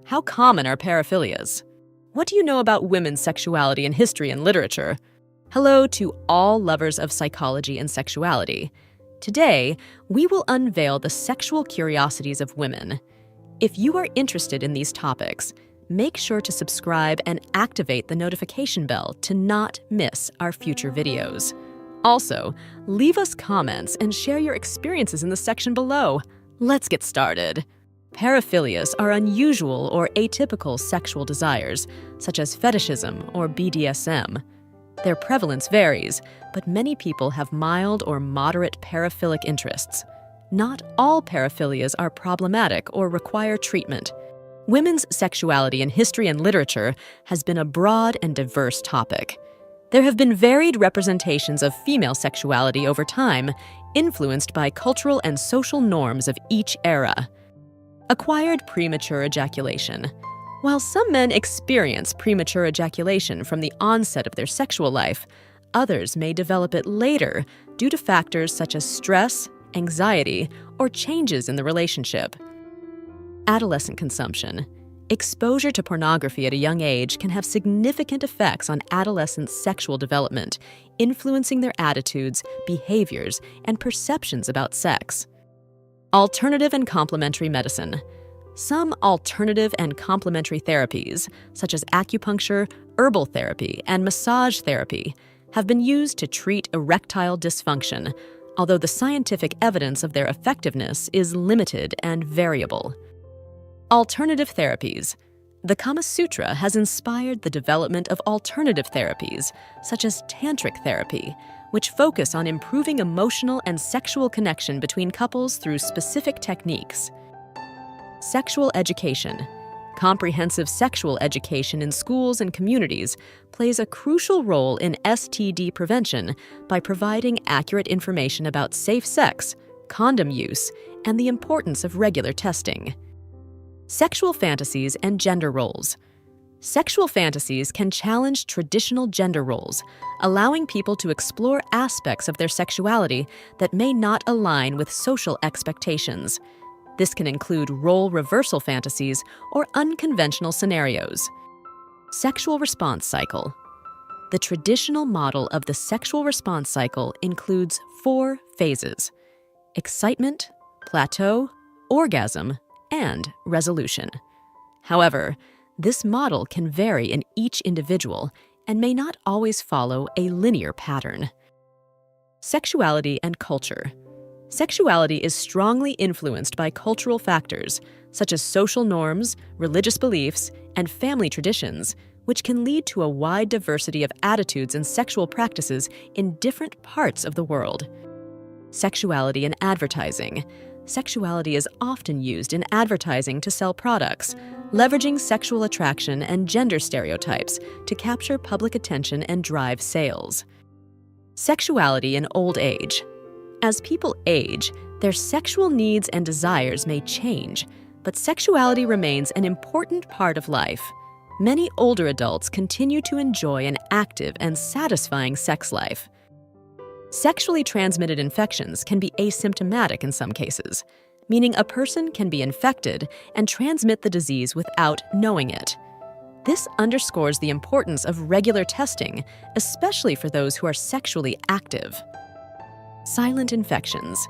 How common are paraphilias? What do you know about women's sexuality in history and literature? Hello to all lovers of psychology and sexuality. Today, we will unveil the sexual curiosities of women. If you are interested in these topics, make sure to subscribe and activate the notification bell to not miss our future videos. Also, leave us comments and share your experiences in the section below. Let's get started. Paraphilias are unusual or atypical sexual desires, such as fetishism or BDSM. Their prevalence varies, but many people have mild or moderate paraphilic interests. Not all paraphilias are problematic or require treatment. Women's sexuality in history and literature has been a broad and diverse topic. There have been varied representations of female sexuality over time, influenced by cultural and social norms of each era. Acquired premature ejaculation. While some men experience premature ejaculation from the onset of their sexual life, others may develop it later due to factors such as stress, anxiety, or changes in the relationship. Adolescent consumption. Exposure to pornography at a young age can have significant effects on adolescents' sexual development, influencing their attitudes, behaviors, and perceptions about sex. Alternative and complementary medicine. Some alternative and complementary therapies, such as acupuncture, herbal therapy, and massage therapy, have been used to treat erectile dysfunction, although the scientific evidence of their effectiveness is limited and variable. Alternative therapies. The Kama Sutra has inspired the development of alternative therapies, such as tantric therapy, which focus on improving emotional and sexual connection between couples through specific techniques. Sexual education. Comprehensive sexual education in schools and communities plays a crucial role in STD prevention by providing accurate information about safe sex, condom use, and the importance of regular testing. Sexual fantasies and gender roles. Sexual fantasies can challenge traditional gender roles, allowing people to explore aspects of their sexuality that may not align with social expectations. This can include role reversal fantasies or unconventional scenarios. Sexual response cycle. The traditional model of the sexual response cycle includes 4 phases: excitement, plateau, orgasm, and resolution. However, this model can vary in each individual and may not always follow a linear pattern. Sexuality and culture. Sexuality is strongly influenced by cultural factors, such as social norms, religious beliefs, and family traditions, which can lead to a wide diversity of attitudes and sexual practices in different parts of the world. Sexuality and advertising. Sexuality is often used in advertising to sell products, leveraging sexual attraction and gender stereotypes to capture public attention and drive sales. Sexuality in old age. As people age, their sexual needs and desires may change, but sexuality remains an important part of life. Many older adults continue to enjoy an active and satisfying sex life. Sexually transmitted infections can be asymptomatic in some cases, meaning a person can be infected and transmit the disease without knowing it. This underscores the importance of regular testing, especially for those who are sexually active. Silent infections.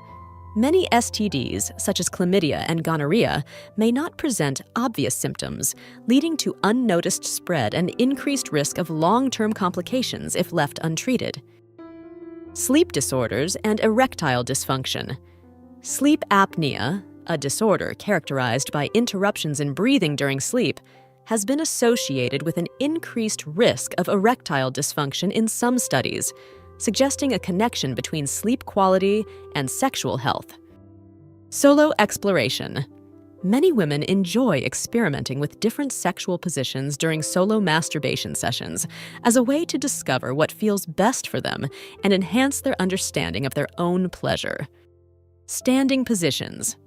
Many STDs, such as chlamydia and gonorrhea, may not present obvious symptoms, leading to unnoticed spread and increased risk of long-term complications if left untreated. Sleep disorders and erectile dysfunction. Sleep apnea, a disorder characterized by interruptions in breathing during sleep, has been associated with an increased risk of erectile dysfunction in some studies, suggesting a connection between sleep quality and sexual health. Solo exploration. Many women enjoy experimenting with different sexual positions during solo masturbation sessions as a way to discover what feels best for them and enhance their understanding of their own pleasure. Standing positions.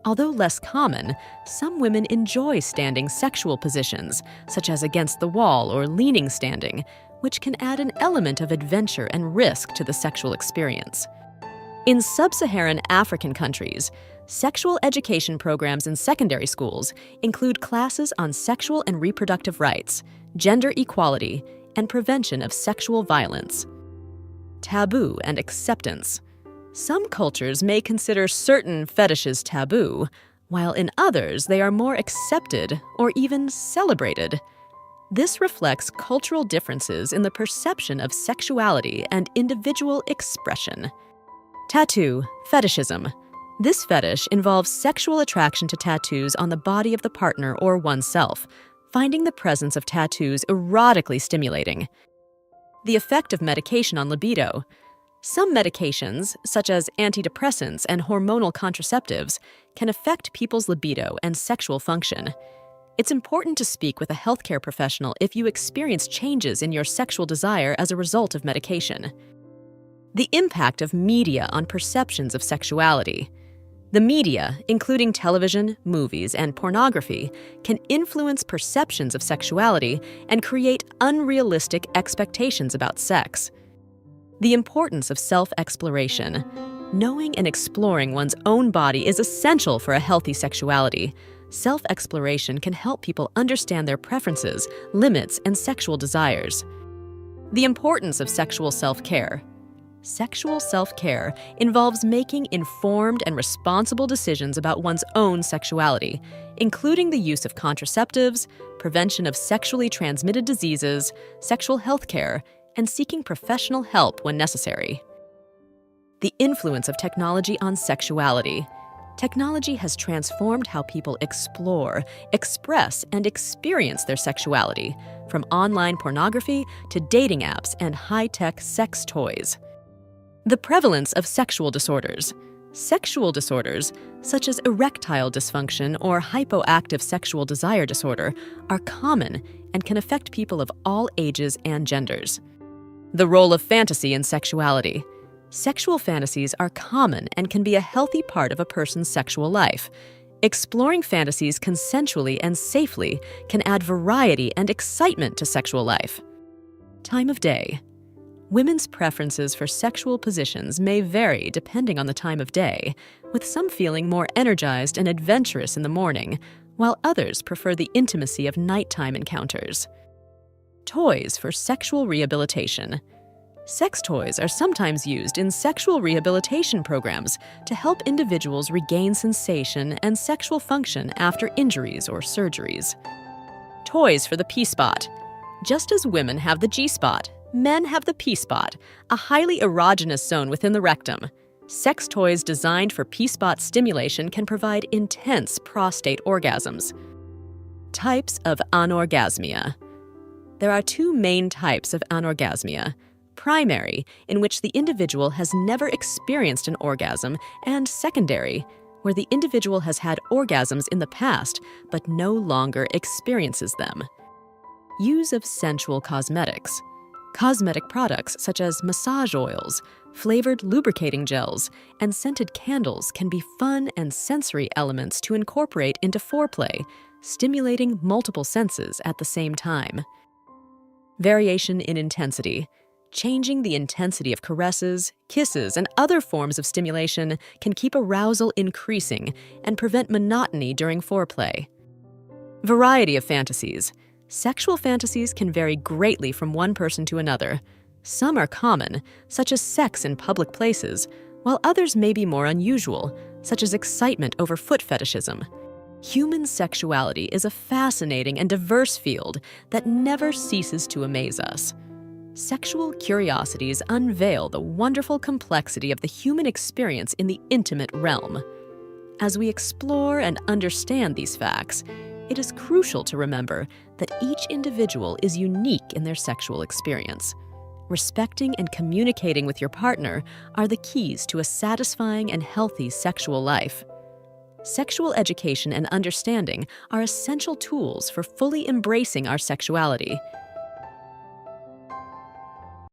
Although less common, some women enjoy standing sexual positions, such as against the wall or leaning standing, which can add an element of adventure and risk to the sexual experience. In sub-Saharan African countries, Sexual education programs in secondary schools include classes on sexual and reproductive rights, gender equality, and prevention of sexual violence. Taboo and acceptance. Some cultures may consider certain fetishes taboo, while in others they are more accepted or even celebrated. This reflects cultural differences in the perception of sexuality and individual expression. Tattoo, fetishism. This fetish involves sexual attraction to tattoos on the body of the partner or oneself, finding the presence of tattoos erotically stimulating. The effect of medication on libido. Some medications, such as antidepressants and hormonal contraceptives, can affect people's libido and sexual function. It's important to speak with a healthcare professional if you experience changes in your sexual desire as a result of medication. The impact of media on perceptions of sexuality. The media, including television, movies, and pornography, can influence perceptions of sexuality and create unrealistic expectations about sex. The importance of self-exploration. Knowing and exploring one's own body is essential for a healthy sexuality. Self-exploration can help people understand their preferences, limits, and sexual desires. The importance of sexual self-care. Sexual self-care involves making informed and responsible decisions about one's own sexuality, including the use of contraceptives, prevention of sexually transmitted diseases, sexual health care, and seeking professional help when necessary. The influence of technology on sexuality. Technology has transformed how people explore, express, and experience their sexuality, from online pornography to dating apps and high-tech sex toys. The prevalence of sexual disorders. Sexual disorders, such as erectile dysfunction or hypoactive sexual desire disorder, are common and can affect people of all ages and genders. The role of fantasy in sexuality. Sexual fantasies are common and can be a healthy part of a person's sexual life. Exploring fantasies consensually and safely can add variety and excitement to sexual life. Time of day. Women's preferences for sexual positions may vary depending on the time of day, with some feeling more energized and adventurous in the morning, while others prefer the intimacy of nighttime encounters. Toys for sexual rehabilitation. Sex toys are sometimes used in sexual rehabilitation programs to help individuals regain sensation and sexual function after injuries or surgeries. Toys for the P-spot. Just as women have the G-spot, men have the P-spot, a highly erogenous zone within the rectum. Sex toys designed for P-spot stimulation can provide intense prostate orgasms. Types of anorgasmia. There are two main types of anorgasmia: primary, in which the individual has never experienced an orgasm, and secondary, where the individual has had orgasms in the past but no longer experiences them. Use of sensual cosmetics. Cosmetic products such as massage oils, flavored lubricating gels, and scented candles can be fun and sensory elements to incorporate into foreplay, stimulating multiple senses at the same time. Variation in intensity. Changing the intensity of caresses, kisses, and other forms of stimulation can keep arousal increasing and prevent monotony during foreplay. Variety of fantasies. Sexual fantasies can vary greatly from one person to another. Some are common, such as sex in public places, while others may be more unusual, such as excitement over foot fetishism. Human sexuality is a fascinating and diverse field that never ceases to amaze us. Sexual curiosities unveil the wonderful complexity of the human experience in the intimate realm. As we explore and understand these facts, it is crucial to remember that each individual is unique in their sexual experience. Respecting and communicating with your partner are the keys to a satisfying and healthy sexual life. Sexual education and understanding are essential tools for fully embracing our sexuality.